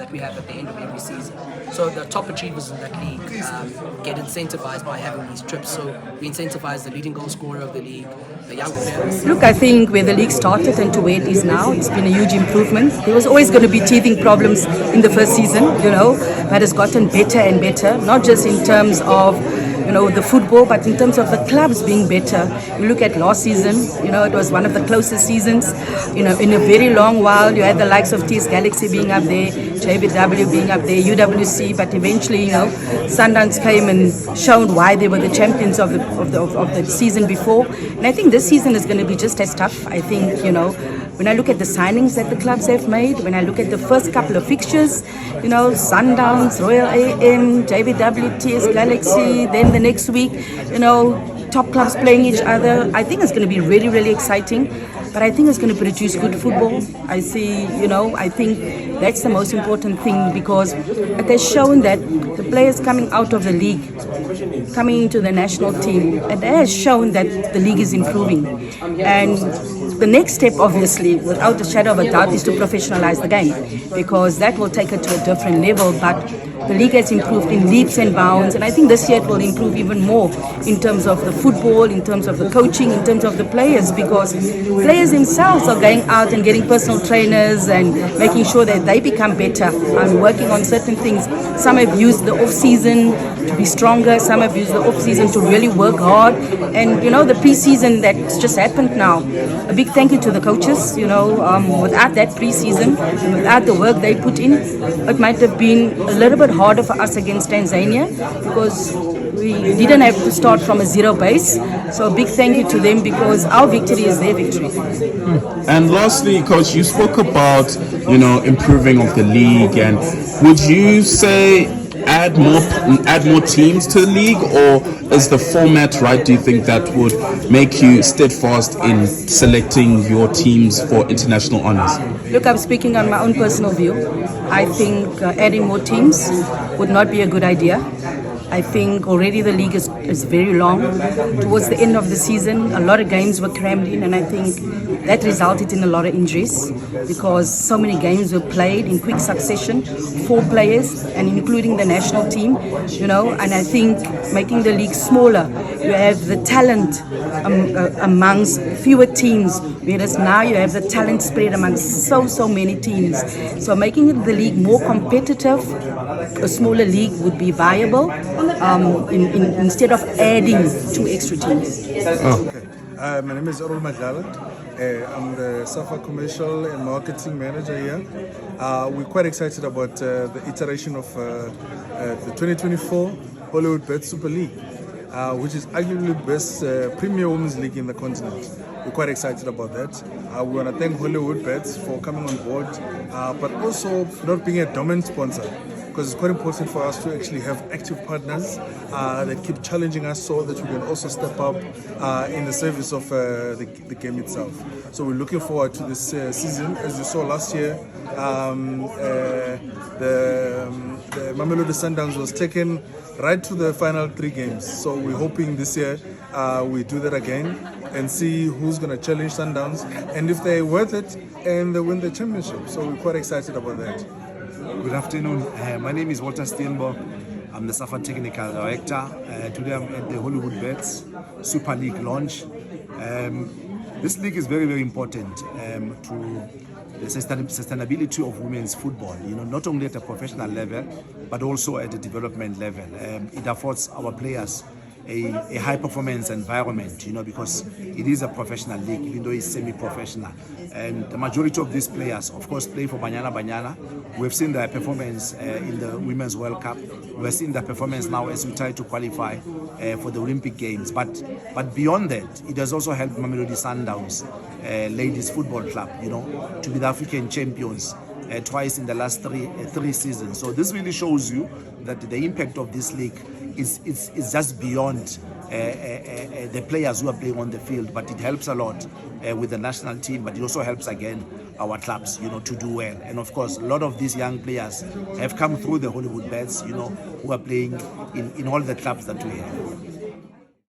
that we have at the end of every season. So the top achievers in that league get incentivized by having these trips. So we incentivize the leading goal scorer of the league, the young players. Look, I think where the league started and to where it is now, it's been a huge improvement. There was always going to be teething problems in the first season, but it's gotten better and better, not just in terms of the football, but in terms of the clubs being better. You look at last season, it was one of the closest seasons, in a very long while. You had the likes of TS Galaxy being up there, JBW being up there, UWC, but eventually, Sundowns came and showed why they were the champions of the season before. And I think this season is going to be just as tough. I think, when I look at the signings that the clubs have made, when I look at the first couple of fixtures, Sundowns, Royal AM, JBW, TS Galaxy, then the next week, top clubs playing each other. I think it's going to be really, really exciting. But I think it's going to produce good football. I think that's the most important thing, because it has shown that the players coming out of the league, coming into the national team, it has shown that the league is improving. And the next step, obviously, without a shadow of a doubt, is to professionalize the game, because that will take it to a different level. But the league has improved in leaps and bounds, and I think this year it will improve even more in terms of the football, in terms of the coaching, in terms of the players, because players themselves are going out and getting personal trainers and making sure that they become better and working on certain things. Some have used the off-season to be stronger, some have used the off-season to really work hard, and the pre-season that's just happened now, a big thank you to the coaches. Without that pre-season and without the work they put in, it might have been a little bit harder for us against Tanzania, because we didn't have to start from a zero base. So a big thank you to them, because our victory is their victory. And lastly, Coach, you spoke about improving of the league, and would you say add more teams to the league, or is the format right? Do you think that would make you steadfast in selecting your teams for international honors? Look, I'm speaking on my own personal view. I think adding more teams would not be a good idea. I think already the league is very long. Towards the end of the season, a lot of games were crammed in, and I think that resulted in a lot of injuries, because so many games were played in quick succession, 4 players, and including the national team, and I think making the league smaller, you have the talent amongst fewer teams, whereas now you have the talent spread amongst so many teams. So making the league more competitive, a smaller league would be viable, instead of adding 2 extra teams. Okay. My name is Errol Madlala. I'm the SAFA Commercial and Marketing Manager here. We're quite excited about the iteration of the 2024 Hollywoodbets Super League, which is arguably the best premier women's league in the continent. We're quite excited about that. We want to thank Hollywoodbets for coming on board, but also not being a dominant sponsor, because it's quite important for us to actually have active partners that keep challenging us, so that we can also step up in the service of the game itself. So we're looking forward to this season. As you saw last year, the Mamelodi Sundowns was taken right to the final 3 games. So we're hoping this year we do that again and see who's going to challenge Sundowns, and if they're worth it, and they win the championship. So we're quite excited about that. Good afternoon. My name is Walter Steenbok. I'm the SAFA Technical Director. Today I'm at the Hollywoodbets Super League launch. This league is very, very important to the sustainability of women's football, not only at a professional level, but also at the development level. It affords our players a high performance environment, because it is a professional league, even though it's semi-professional. And the majority of these players, of course, play for Banyana. We've seen their performance in the Women's World Cup. We're seeing their performance now as we try to qualify for the Olympic Games. But beyond that, it has also helped Mamelodi Sundowns Ladies Football Club, to be the African champions twice in the last three seasons. So this really shows you that the impact of this league is just beyond the players who are playing on the field, but it helps a lot with the national team, but it also helps again our clubs, to do well. And of course, a lot of these young players have come through the Hollywoodbets, who are playing in all the clubs that we have.